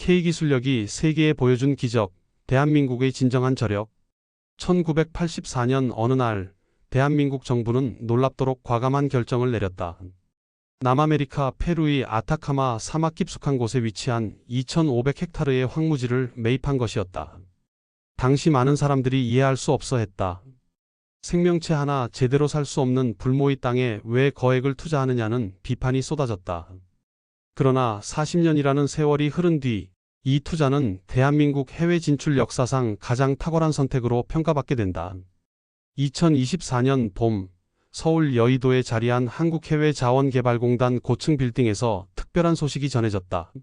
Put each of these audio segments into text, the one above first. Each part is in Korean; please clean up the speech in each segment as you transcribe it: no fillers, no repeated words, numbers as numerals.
K기술력이 세계에 보여준 기적, 대한민국의 진정한 저력. 1984년 어느 날 대한민국 정부는 놀랍도록 과감한 결정을 내렸다. 남아메리카 페루의 아타카마 사막 깊숙한 곳에 위치한 2,500헥타르의 황무지를 매입한 것이었다. 당시 많은 사람들이 이해할 수 없어 했다. 생명체 하나 제대로 살 수 없는 불모의 땅에 왜 거액을 투자하느냐는 비판이 쏟아졌다. 그러나 40년이라는 세월이 흐른 뒤 이 투자는 대한민국 해외 진출 역사상 가장 탁월한 선택으로 평가받게 된다. 2024년 봄 서울 여의도에 자리한 한국해외자원개발공단 고층 빌딩에서 특별한 소식이 전해졌다.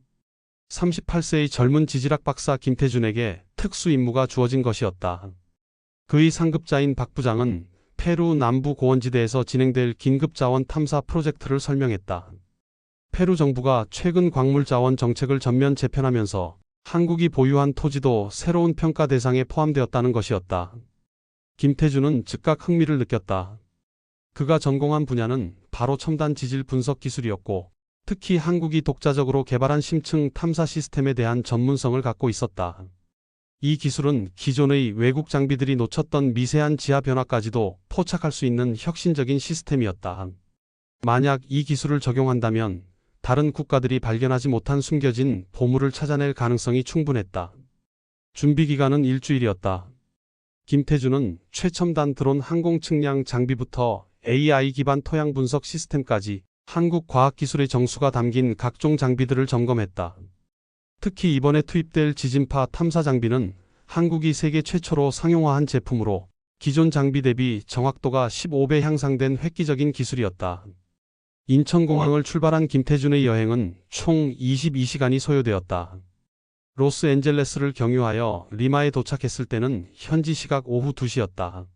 38세의 젊은 지질학 박사 김태준에게 특수 임무가 주어진 것이었다. 그의 상급자인 박 부장은 페루 남부 고원지대에서 진행될 긴급자원 탐사 프로젝트를 설명했다. 페루 정부가 최근 광물자원 정책을 전면 재편하면서 한국이 보유한 토지도 새로운 평가 대상에 포함되었다는 것이었다. 김태준은 즉각 흥미를 느꼈다. 그가 전공한 분야는 바로 첨단 지질 분석 기술이었고, 특히 한국이 독자적으로 개발한 심층 탐사 시스템에 대한 전문성을 갖고 있었다. 이 기술은 기존의 외국 장비들이 놓쳤던 미세한 지하 변화까지도 포착할 수 있는 혁신적인 시스템이었다. 만약 이 기술을 적용한다면 다른 국가들이 발견하지 못한 숨겨진 보물을 찾아낼 가능성이 충분했다. 준비 기간은 일주일이었다. 김태준은 최첨단 드론 항공 측량 장비부터 AI 기반 토양 분석 시스템까지 한국 과학기술의 정수가 담긴 각종 장비들을 점검했다. 특히 이번에 투입될 지진파 탐사 장비는 한국이 세계 최초로 상용화한 제품으로 기존 장비 대비 정확도가 15배 향상된 획기적인 기술이었다. 인천공항을 출발한 김태준의 여행은 총 22시간이 소요되었다. 로스앤젤레스를 경유하여 리마에 도착했을 때는 현지 시각 오후 2시였다.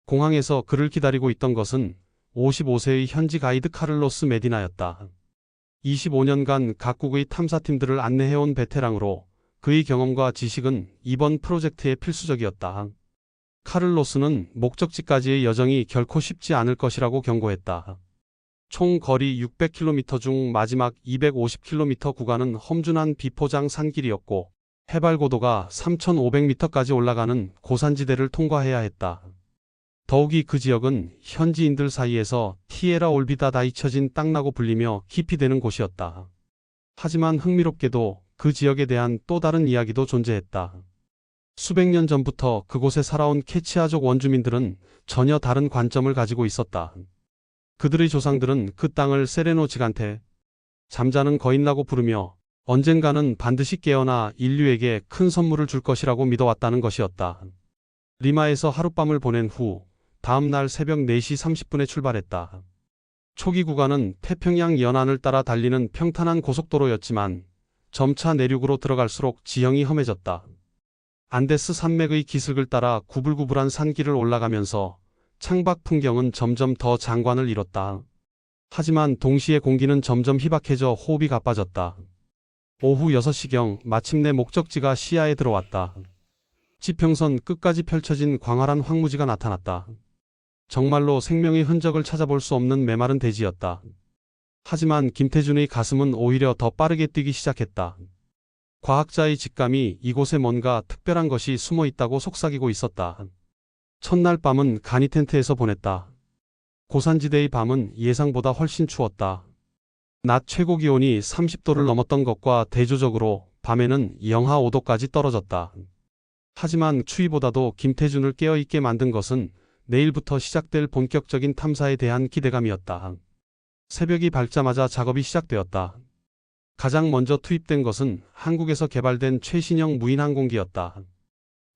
공항에서 그를 기다리고 있던 것은 55세의 현지 가이드 카를로스 메디나였다. 25년간 각국의 탐사팀들을 안내해온 베테랑으로 그의 경험과 지식은 이번 프로젝트에 필수적이었다. 카를로스는 목적지까지의 여정이 결코 쉽지 않을 것이라고 경고했다. 총 거리 600km 중 마지막 250km 구간은 험준한 비포장 산길이었고, 해발 고도가 3,500m까지 올라가는 고산지대를 통과해야 했다. 더욱이 그 지역은 현지인들 사이에서 티에라 올비다다 잊혀진 땅라고 불리며 깊이 되는 곳이었다. 하지만 흥미롭게도 그 지역에 대한 또 다른 이야기도 존재했다. 수백 년 전부터 그곳에 살아온 케치아족 원주민들은 전혀 다른 관점을 가지고 있었다. 그들의 조상들은 그 땅을 세레노 지간테, 잠자는 거인라고 부르며 언젠가는 반드시 깨어나 인류에게 큰 선물을 줄 것이라고 믿어왔다는 것이었다. 리마에서 하룻밤을 보낸 후 다음 날 새벽 4시 30분에 출발했다. 초기 구간은 태평양 연안을 따라 달리는 평탄한 고속도로였지만 점차 내륙으로 들어갈수록 지형이 험해졌다. 안데스 산맥의 기슭을 따라 구불구불한 산길을 올라가면서 창밖 풍경은 점점 더 장관을 이뤘다. 하지만 동시에 공기는 점점 희박해져 호흡이 가빠졌다. 오후 6시경 마침내 목적지가 시야에 들어왔다. 지평선 끝까지 펼쳐진 광활한 황무지가 나타났다. 정말로 생명의 흔적을 찾아볼 수 없는 메마른 대지였다. 하지만 김태준의 가슴은 오히려 더 빠르게 뛰기 시작했다. 과학자의 직감이 이곳에 뭔가 특별한 것이 숨어 있다고 속삭이고 있었다. 첫날 밤은 간이 텐트에서 보냈다. 고산지대의 밤은 예상보다 훨씬 추웠다. 낮 최고 기온이 30도를 넘었던 것과 대조적으로 밤에는 영하 5도까지 떨어졌다. 하지만 추위보다도 김태준을 깨어있게 만든 것은 내일부터 시작될 본격적인 탐사에 대한 기대감이었다. 새벽이 밝자마자 작업이 시작되었다. 가장 먼저 투입된 것은 한국에서 개발된 최신형 무인항공기였다.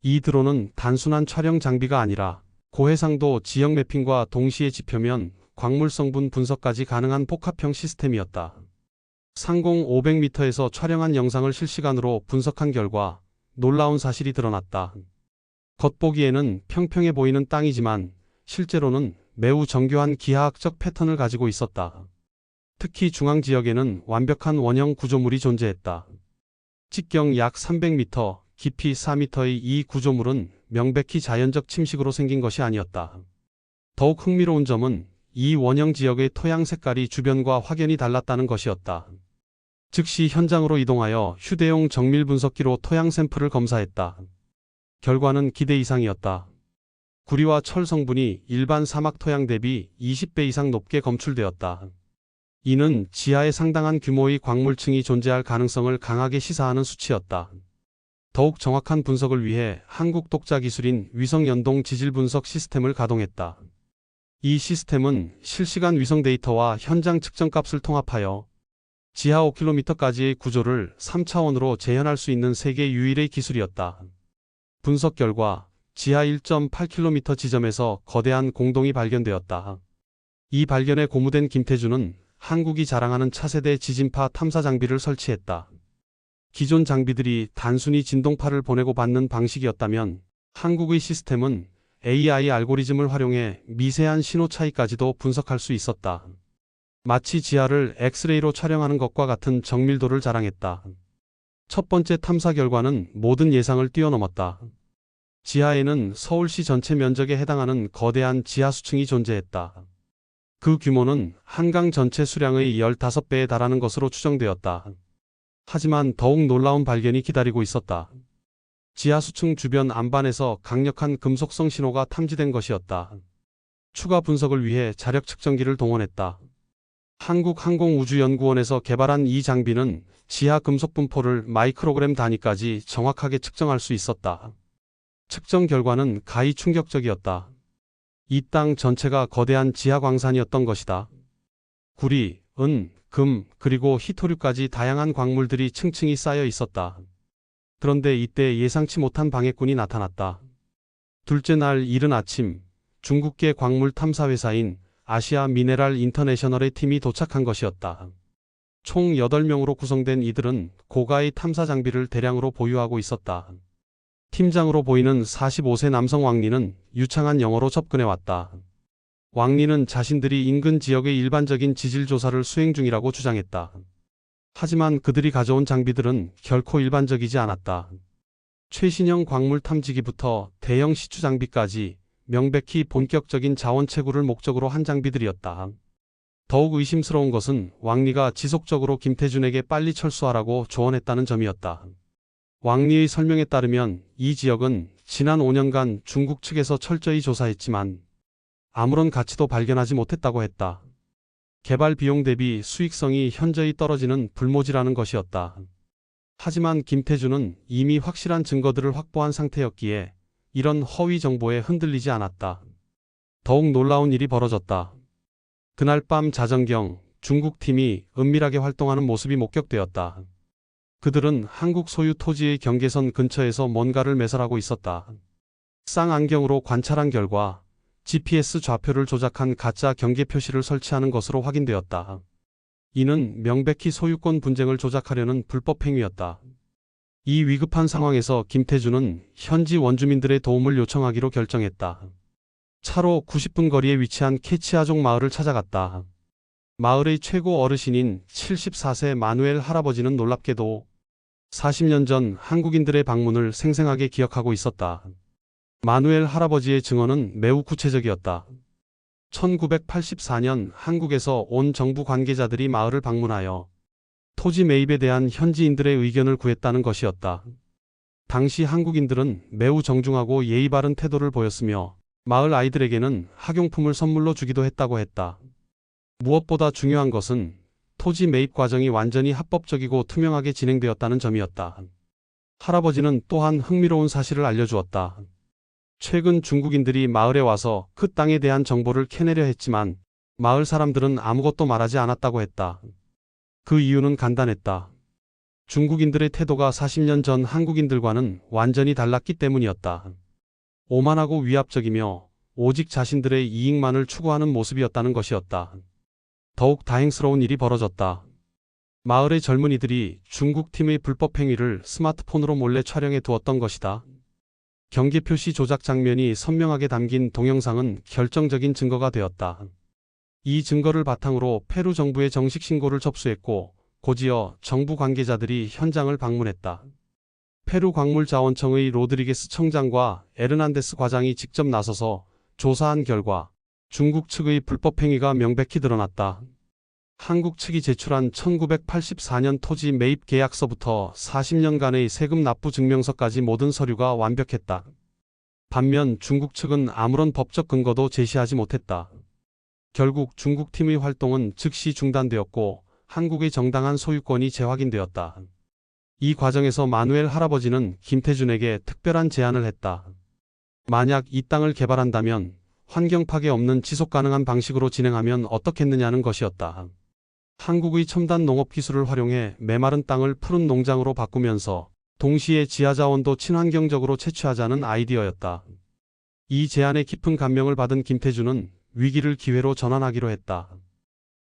이 드론은 단순한 촬영 장비가 아니라 고해상도 지형 매핑과 동시에 지표면 광물 성분 분석까지 가능한 복합형 시스템이었다. 상공 500m에서 촬영한 영상을 실시간으로 분석한 결과 놀라운 사실이 드러났다. 겉보기에는 평평해 보이는 땅이지만 실제로는 매우 정교한 기하학적 패턴을 가지고 있었다. 특히 중앙 지역에는 완벽한 원형 구조물이 존재했다. 직경 약 300m, 깊이 4m의 이 구조물은 명백히 자연적 침식으로 생긴 것이 아니었다. 더욱 흥미로운 점은 이 원형 지역의 토양 색깔이 주변과 확연히 달랐다는 것이었다. 즉시 현장으로 이동하여 휴대용 정밀 분석기로 토양 샘플을 검사했다. 결과는 기대 이상이었다. 구리와 철 성분이 일반 사막 토양 대비 20배 이상 높게 검출되었다. 이는 지하에 상당한 규모의 광물층이 존재할 가능성을 강하게 시사하는 수치였다. 더욱 정확한 분석을 위해 한국 독자 기술인 위성 연동 지질 분석 시스템을 가동했다. 이 시스템은 실시간 위성 데이터와 현장 측정값을 통합하여 지하 5km까지의 구조를 3차원으로 재현할 수 있는 세계 유일의 기술이었다. 분석 결과 지하 1.8km 지점에서 거대한 공동이 발견되었다. 이 발견에 고무된 김태준은 한국이 자랑하는 차세대 지진파 탐사 장비를 설치했다. 기존 장비들이 단순히 진동파를 보내고 받는 방식이었다면 한국의 시스템은 AI 알고리즘을 활용해 미세한 신호 차이까지도 분석할 수 있었다. 마치 지하를 엑스레이로 촬영하는 것과 같은 정밀도를 자랑했다. 첫 번째 탐사 결과는 모든 예상을 뛰어넘었다. 지하에는 서울시 전체 면적에 해당하는 거대한 지하수층이 존재했다. 그 규모는 한강 전체 수량의 15배에 달하는 것으로 추정되었다. 하지만 더욱 놀라운 발견이 기다리고 있었다. 지하수층 주변 안반에서 강력한 금속성 신호가 탐지된 것이었다. 추가 분석을 위해 자력 측정기를 동원했다. 한국항공우주연구원에서 개발한 이 장비는 지하 금속 분포를 마이크로그램 단위까지 정확하게 측정할 수 있었다. 측정 결과는 가히 충격적이었다. 이 땅 전체가 거대한 지하 광산이었던 것이다. 구리, 은, 금, 그리고 희토류까지 다양한 광물들이 층층이 쌓여 있었다. 그런데 이때 예상치 못한 방해꾼이 나타났다. 둘째 날 이른 아침, 중국계 광물 탐사 회사인 아시아 미네랄 인터내셔널의 팀이 도착한 것이었다. 총 8명으로 구성된 이들은 고가의 탐사 장비를 대량으로 보유하고 있었다. 팀장으로 보이는 45세 남성 왕리는 유창한 영어로 접근해왔다. 왕리는 자신들이 인근 지역의 일반적인 지질 조사를 수행 중이라고 주장했다. 하지만 그들이 가져온 장비들은 결코 일반적이지 않았다. 최신형 광물 탐지기부터 대형 시추 장비까지 명백히 본격적인 자원 채굴을 목적으로 한 장비들이었다. 더욱 의심스러운 것은 왕리가 지속적으로 김태준에게 빨리 철수하라고 조언했다는 점이었다. 왕리의 설명에 따르면 이 지역은 지난 5년간 중국 측에서 철저히 조사했지만 아무런 가치도 발견하지 못했다고 했다. 개발 비용 대비 수익성이 현저히 떨어지는 불모지라는 것이었다. 하지만 김태준은 이미 확실한 증거들을 확보한 상태였기에 이런 허위 정보에 흔들리지 않았다. 더욱 놀라운 일이 벌어졌다. 그날 밤 자정경 중국 팀이 은밀하게 활동하는 모습이 목격되었다. 그들은 한국 소유 토지의 경계선 근처에서 뭔가를 매설하고 있었다. 쌍안경으로 관찰한 결과 GPS 좌표를 조작한 가짜 경계 표시를 설치하는 것으로 확인되었다. 이는 명백히 소유권 분쟁을 조작하려는 불법 행위였다. 이 위급한 상황에서 김태준은 현지 원주민들의 도움을 요청하기로 결정했다. 차로 90분 거리에 위치한 캐치아족 마을을 찾아갔다. 마을의 최고 어르신인 74세 마누엘 할아버지는 놀랍게도 40년 전 한국인들의 방문을 생생하게 기억하고 있었다. 마누엘 할아버지의 증언은 매우 구체적이었다. 1984년 한국에서 온 정부 관계자들이 마을을 방문하여 토지 매입에 대한 현지인들의 의견을 구했다는 것이었다. 당시 한국인들은 매우 정중하고 예의 바른 태도를 보였으며 마을 아이들에게는 학용품을 선물로 주기도 했다고 했다. 무엇보다 중요한 것은 토지 매입 과정이 완전히 합법적이고 투명하게 진행되었다는 점이었다. 할아버지는 또한 흥미로운 사실을 알려주었다. 최근 중국인들이 마을에 와서 그 땅에 대한 정보를 캐내려 했지만 마을 사람들은 아무것도 말하지 않았다고 했다. 그 이유는 간단했다. 중국인들의 태도가 40년 전 한국인들과는 완전히 달랐기 때문이었다. 오만하고 위압적이며 오직 자신들의 이익만을 추구하는 모습이었다는 것이었다. 더욱 다행스러운 일이 벌어졌다. 마을의 젊은이들이 중국 팀의 불법 행위를 스마트폰으로 몰래 촬영해 두었던 것이다. 경계 표시 조작 장면이 선명하게 담긴 동영상은 결정적인 증거가 되었다. 이 증거를 바탕으로 페루 정부에 정식 신고를 접수했고 곧이어 정부 관계자들이 현장을 방문했다. 페루 광물자원청의 로드리게스 청장과 에르난데스 과장이 직접 나서서 조사한 결과 중국 측의 불법 행위가 명백히 드러났다. 한국 측이 제출한 1984년 토지 매입 계약서부터 40년간의 세금 납부 증명서까지 모든 서류가 완벽했다. 반면 중국 측은 아무런 법적 근거도 제시하지 못했다. 결국 중국 팀의 활동은 즉시 중단되었고 한국의 정당한 소유권이 재확인되었다. 이 과정에서 마누엘 할아버지는 김태준에게 특별한 제안을 했다. 만약 이 땅을 개발한다면 환경 파괴 없는 지속 가능한 방식으로 진행하면 어떻겠느냐는 것이었다. 한국의 첨단 농업 기술을 활용해 메마른 땅을 푸른 농장으로 바꾸면서 동시에 지하자원도 친환경적으로 채취하자는 아이디어였다. 이 제안에 깊은 감명을 받은 김태준은 위기를 기회로 전환하기로 했다.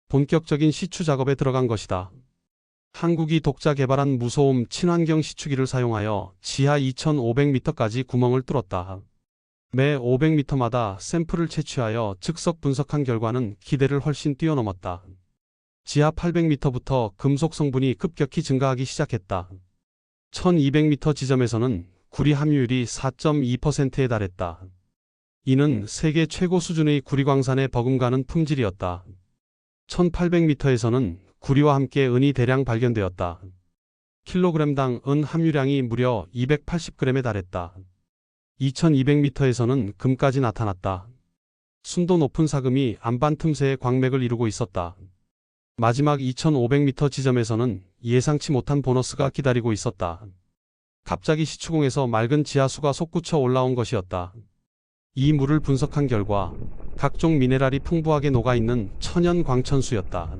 본격적인 시추 작업에 들어간 것이다. 한국이 독자 개발한 무소음 친환경 시추기를 사용하여 지하 2,500m까지 구멍을 뚫었다. 매 500m마다 샘플을 채취하여 즉석 분석한 결과는 기대를 훨씬 뛰어넘었다. 지하 800m부터 금속 성분이 급격히 증가하기 시작했다. 1200m 지점에서는 구리 함유율이 4.2%에 달했다. 이는 세계 최고 수준의 구리광산에 버금가는 품질이었다. 1800m에서는 구리와 함께 은이 대량 발견되었다. 킬로그램당 은 함유량이 무려 280g에 달했다. 2200m에서는 금까지 나타났다. 순도 높은 사금이 안반 틈새에 광맥을 이루고 있었다. 마지막 2500m 지점에서는 예상치 못한 보너스가 기다리고 있었다. 갑자기 시추공에서 맑은 지하수가 솟구쳐 올라온 것이었다. 이 물을 분석한 결과 각종 미네랄이 풍부하게 녹아있는 천연 광천수였다.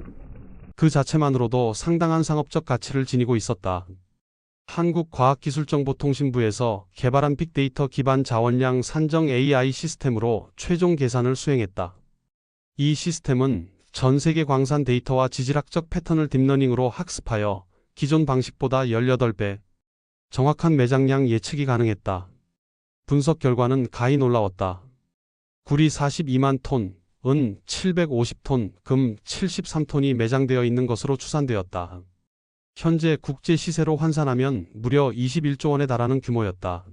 그 자체만으로도 상당한 상업적 가치를 지니고 있었다. 한국과학기술정보통신부에서 개발한 빅데이터 기반 자원량 산정 AI 시스템으로 최종 계산을 수행했다. 이 시스템은 전 세계 광산 데이터와 지질학적 패턴을 딥러닝으로 학습하여 기존 방식보다 18배 정확한 매장량 예측이 가능했다. 분석 결과는 가히 놀라웠다. 구리 42만 톤, 은 750톤, 금 73톤이 매장되어 있는 것으로 추산되었다. 현재 국제 시세로 환산하면 무려 21조 원에 달하는 규모였다.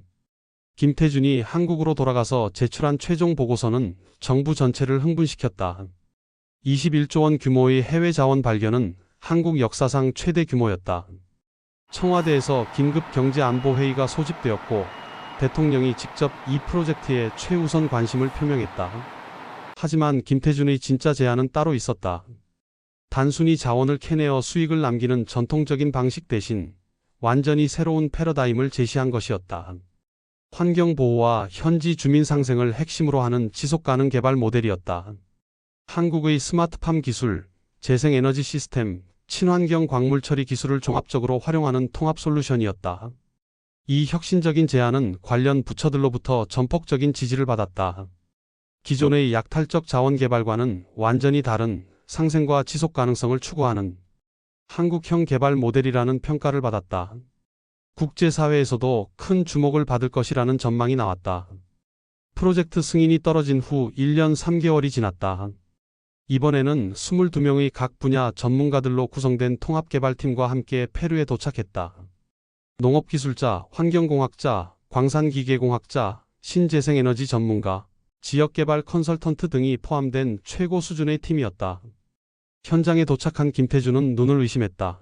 김태준이 한국으로 돌아가서 제출한 최종 보고서는 정부 전체를 흥분시켰다. 21조 원 규모의 해외 자원 발견은 한국 역사상 최대 규모였다. 청와대에서 긴급 경제안보회의가 소집되었고 대통령이 직접 이 프로젝트에 최우선 관심을 표명했다. 하지만 김태준의 진짜 제안은 따로 있었다. 단순히 자원을 캐내어 수익을 남기는 전통적인 방식 대신 완전히 새로운 패러다임을 제시한 것이었다. 환경보호와 현지 주민 상생을 핵심으로 하는 지속가능 개발 모델이었다. 한국의 스마트팜 기술, 재생에너지 시스템, 친환경 광물 처리 기술을 종합적으로 활용하는 통합 솔루션이었다. 이 혁신적인 제안은 관련 부처들로부터 전폭적인 지지를 받았다. 기존의 약탈적 자원 개발과는 완전히 다른 상생과 지속 가능성을 추구하는 한국형 개발 모델이라는 평가를 받았다. 국제사회에서도 큰 주목을 받을 것이라는 전망이 나왔다. 프로젝트 승인이 떨어진 후 1년 3개월이 지났다. 이번에는 22명의 각 분야 전문가들로 구성된 통합개발팀과 함께 페루에 도착했다. 농업기술자, 환경공학자, 광산기계공학자, 신재생에너지 전문가, 지역개발 컨설턴트 등이 포함된 최고 수준의 팀이었다. 현장에 도착한 김태준은 눈을 의심했다.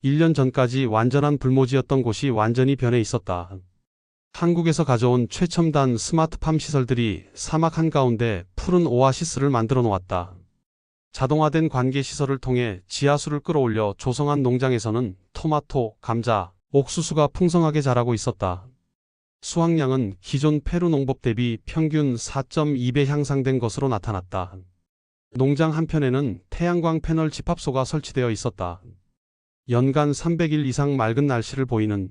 1년 전까지 완전한 불모지였던 곳이 완전히 변해 있었다. 한국에서 가져온 최첨단 스마트팜 시설들이 사막 한가운데 푸른 오아시스를 만들어 놓았다. 자동화된 관계 시설을 통해 지하수를 끌어올려 조성한 농장에서는 토마토, 감자, 옥수수가 풍성하게 자라고 있었다. 수확량은 기존 페루 농법 대비 평균 4.2배 향상된 것으로 나타났다. 농장 한편에는 태양광 패널 집합소가 설치되어 있었다. 연간 300일 이상 맑은 날씨를 보이는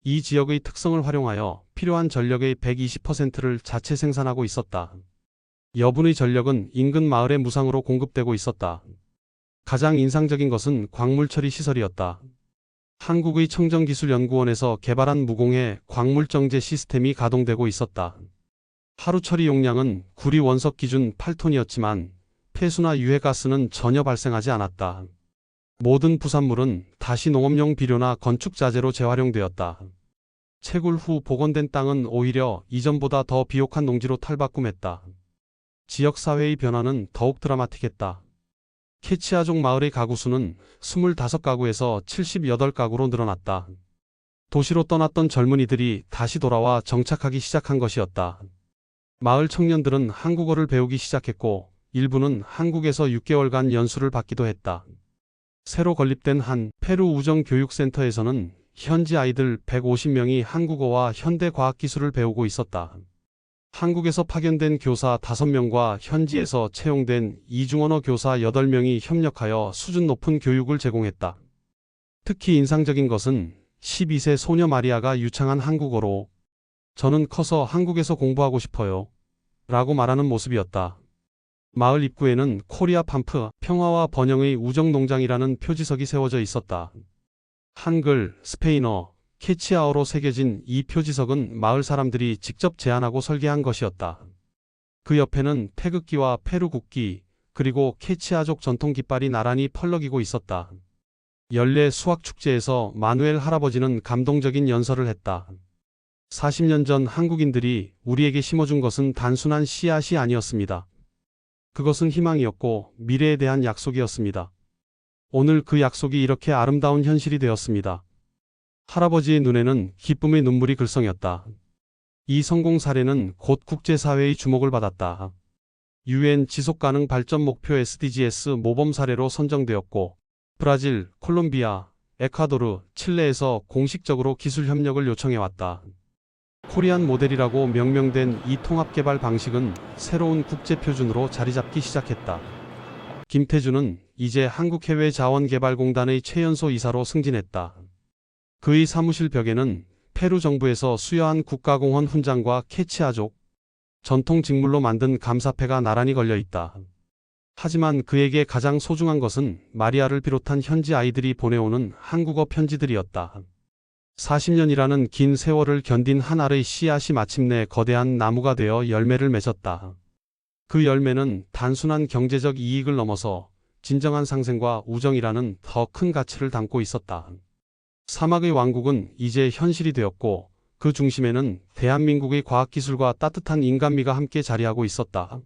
이 지역의 특성을 활용하여 필요한 전력의 120%를 자체 생산하고 있었다. 여분의 전력은 인근 마을에 무상으로 공급되고 있었다. 가장 인상적인 것은 광물 처리 시설이었다. 한국의 청정기술연구원에서 개발한 무공해 광물정제 시스템이 가동되고 있었다. 하루 처리 용량은 구리 원석 기준 8톤이었지만 폐수나 유해가스는 전혀 발생하지 않았다. 모든 부산물은 다시 농업용 비료나 건축자재로 재활용되었다. 채굴 후 복원된 땅은 오히려 이전보다 더 비옥한 농지로 탈바꿈했다. 지역사회의 변화는 더욱 드라마틱했다. 케치아족 마을의 가구 수는 25가구에서 78가구로 늘어났다. 도시로 떠났던 젊은이들이 다시 돌아와 정착하기 시작한 것이었다. 마을 청년들은 한국어를 배우기 시작했고 일부는 한국에서 6개월간 연수를 받기도 했다. 새로 건립된 한 페루 우정교육센터에서는 현지 아이들 150명이 한국어와 현대과학기술을 배우고 있었다. 한국에서 파견된 교사 5명과 현지에서 채용된 이중언어 교사 8명이 협력하여 수준 높은 교육을 제공했다. 특히 인상적인 것은 12세 소녀 마리아가 유창한 한국어로 "저는 커서 한국에서 공부하고 싶어요" 라고 말하는 모습이었다. 마을 입구에는 코리아 팜프, 평화와 번영의 우정농장이라는 표지석이 세워져 있었다. 한글, 스페인어, 케치아어로 새겨진 이 표지석은 마을 사람들이 직접 제안하고 설계한 것이었다. 그 옆에는 태극기와 페루 국기, 그리고 케치아족 전통 깃발이 나란히 펄럭이고 있었다. 연례 수학축제에서 마누엘 할아버지는 감동적인 연설을 했다. 40년 전 한국인들이 우리에게 심어준 것은 단순한 씨앗이 아니었습니다. 그것은 희망이었고 미래에 대한 약속이었습니다. 오늘 그 약속이 이렇게 아름다운 현실이 되었습니다. 할아버지의 눈에는 기쁨의 눈물이 글썽였다. 이 성공 사례는 곧 국제사회의 주목을 받았다. UN 지속가능 발전 목표 SDGs 모범 사례로 선정되었고 브라질, 콜롬비아, 에콰도르, 칠레에서 공식적으로 기술 협력을 요청해왔다. 코리안 모델이라고 명명된 이 통합개발 방식은 새로운 국제표준으로 자리잡기 시작했다. 김태준은 이제 한국해외자원개발공단의 최연소 이사로 승진했다. 그의 사무실 벽에는 페루 정부에서 수여한 국가공헌 훈장과 케치아족 전통 직물로 만든 감사패가 나란히 걸려 있다. 하지만 그에게 가장 소중한 것은 마리아를 비롯한 현지 아이들이 보내오는 한국어 편지들이었다. 40년이라는 긴 세월을 견딘 한 알의 씨앗이 마침내 거대한 나무가 되어 열매를 맺었다. 그 열매는 단순한 경제적 이익을 넘어서 진정한 상생과 우정이라는 더 큰 가치를 담고 있었다. 사막의 왕국은 이제 현실이 되었고 그 중심에는 대한민국의 과학기술과 따뜻한 인간미가 함께 자리하고 있었다.